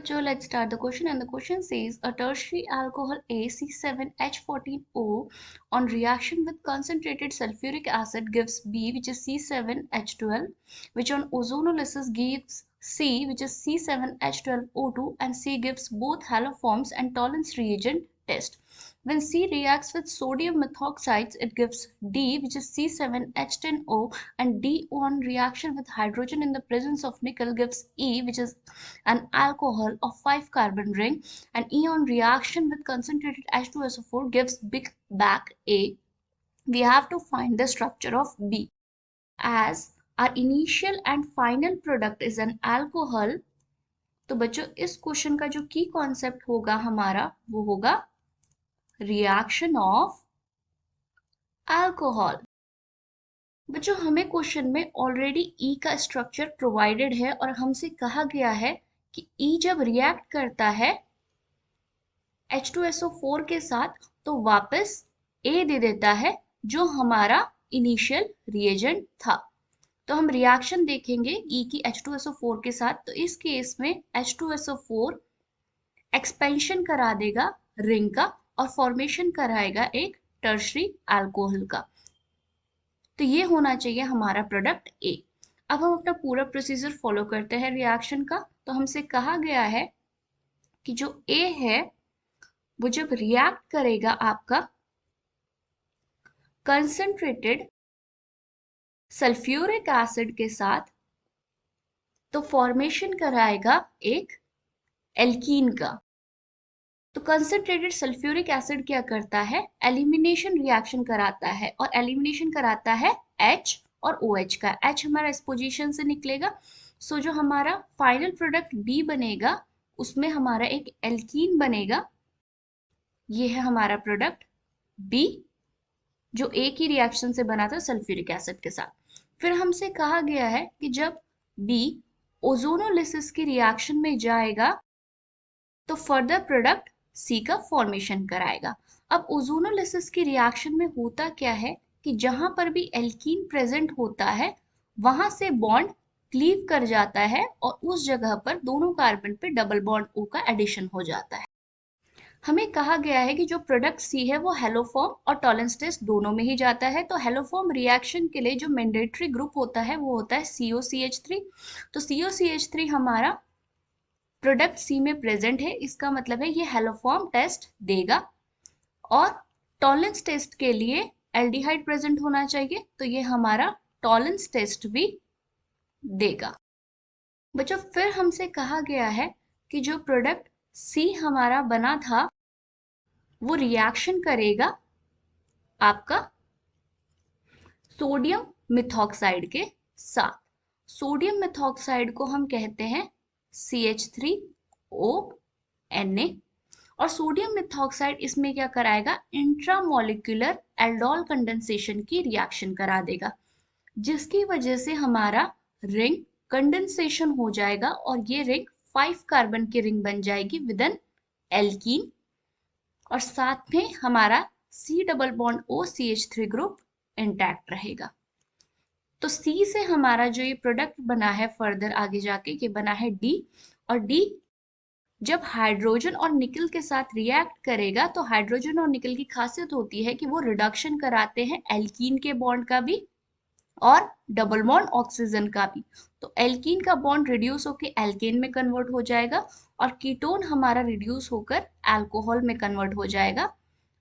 So let's start the question, and the question says a tertiary alcohol C7H14O on reaction with concentrated sulfuric acid gives B, which is C7H12, which on ozonolysis gives C, which is C7H12O2, and C gives both haloforms and Tollens reagent test. When C reacts with sodium methoxides, it gives D, which is C7H10O, and D on reaction with hydrogen in the presence of nickel gives E, which is an alcohol of 5 carbon ring, and E on reaction with concentrated H2SO4 gives big back A. We have to find the structure of B. As our initial and final product is an alcohol, तो बच्चों इस question का जो की concept होगा हमारा वो होगा रिएक्शन ऑफ अल्कोहल। बच्चों हमें क्वेश्चन में ऑलरेडी ई का स्ट्रक्चर प्रोवाइडेड है और हमसे कहा गया है कि ई जब रिएक्ट करता है H2SO4 के साथ तो वापस ए दे देता है जो हमारा इनिशियल रिएजेंट था। तो हम रिएक्शन देखेंगे ई की H2SO4 के साथ, तो इस केस में H2SO4 एक्सपेंशन करा देगा रिंग का और फॉर्मेशन कराएगा एक टर्शरी अल्कोहल का। तो ये होना चाहिए हमारा प्रोडक्ट ए। अब हम अपना पूरा प्रोसीजर फॉलो करते हैं रिएक्शन का। तो हमसे कहा गया है कि जो ए है वो जब रिएक्ट करेगा आपका कंसंट्रेटेड सल्फ्यूरिक एसिड के साथ तो फॉर्मेशन कराएगा एक एल्कीन का। तो कंसंट्रेटेड सल्फ्यूरिक एसिड क्या करता है, एलिमिनेशन रिएक्शन कराता है, और एलिमिनेशन कराता है H और OH का। H हमारा इस पोजीशन से निकलेगा। सो जो हमारा फाइनल प्रोडक्ट B बनेगा उसमें हमारा एक एल्कीन बनेगा। ये है हमारा प्रोडक्ट B जो A की रिएक्शन से बना था सल्फ्यूरिक एसिड के साथ। फिर हमसे कहा गया है कि जब B ओजोनोलिसिस की रिएक्शन में जाएगा तो फर्दर प्रोडक्ट सी का फॉर्मेशन कराएगा। अब ओजोनोलिसिस की रिएक्शन में होता क्या है कि जहां पर भी एल्कीन प्रेजेंट होता है वहां से बॉन्ड क्लीव कर जाता है और उस जगह पर दोनों कार्बन पे डबल बॉन्ड O का एडिशन हो जाता है। हमें कहा गया है कि जो प्रोडक्ट सी है वो हेलोफॉर्म और टॉलेंस टेस्ट दोनों में ही जाता है। तो हेलोफॉर्म रिएक्शन के लिए जो मैंडेटरी ग्रुप होता है वो होता है COCH3। तो COCH3 हमारा प्रोडक्ट सी में प्रेजेंट है, इसका मतलब है ये हेलोफॉर्म टेस्ट देगा। और टॉलेंस टेस्ट के लिए एल्डिहाइड प्रेजेंट होना चाहिए, तो ये हमारा टॉलेंस टेस्ट भी देगा। बच्चों फिर हमसे कहा गया है कि जो प्रोडक्ट सी हमारा बना था वो रिएक्शन करेगा आपका सोडियम मिथॉक्साइड के साथ। सोडियम मिथॉक्साइड को हम कहते हैं CH3ONa, और सोडियम मिथॉक्साइड इसमें क्या कराएगा, इंट्रामोलिकुलर एल्डोल कंडेंसेशन की रिएक्शन करा देगा, जिसकी वजह से हमारा रिंग कंडेंसेशन हो जाएगा और ये रिंग 5 कार्बन की रिंग बन जाएगी विद एन एल्कीन, और साथ में हमारा C double bond O CH3 group intact रहेगा। तो C से हमारा जो ये प्रोडक्ट बना है फर्दर आगे जाके ये बना है D, और D जब हाइड्रोजन और निकल के साथ रिएक्ट करेगा तो हाइड्रोजन और निकल की खासियत होती है कि वो रिडक्शन कराते हैं एल्कीन के बॉन्ड का भी और डबल बॉन्ड ऑक्सीजन का भी। तो एल्कीन का बॉन्ड रिड्यूस होकर एल्केन में कन्वर्ट हो जाएगा और कीटोन हमारा रिड्यूस होकर अल्कोहल में कन्वर्ट हो जाएगा,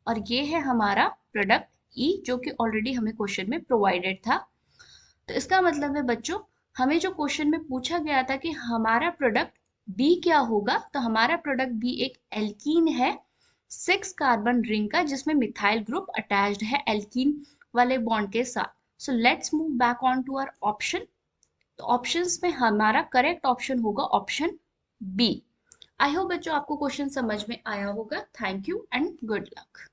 और ये है हमारा प्रोडक्ट E जो कि ऑलरेडी हमें क्वेश्चन में प्रोवाइडेड था। तो इसका मतलब है बच्चों हमें जो क्वेश्चन में पूछा गया था कि हमारा प्रोडक्ट B क्या होगा, तो हमारा प्रोडक्ट B एक एल्कीन है 6 कार्बन रिंग का जिसमें मिथाइल ग्रुप अटैच्ड है एल्कीन वाले बॉन्ड के साथ। So let's move back on to our option. तो ऑप्शंस में हमारा करेक्ट ऑप्शन होगा ऑप्शन B। आई होप बच्चों आपको क्वेश्चन समझ में आया होगा। Thank you and good luck.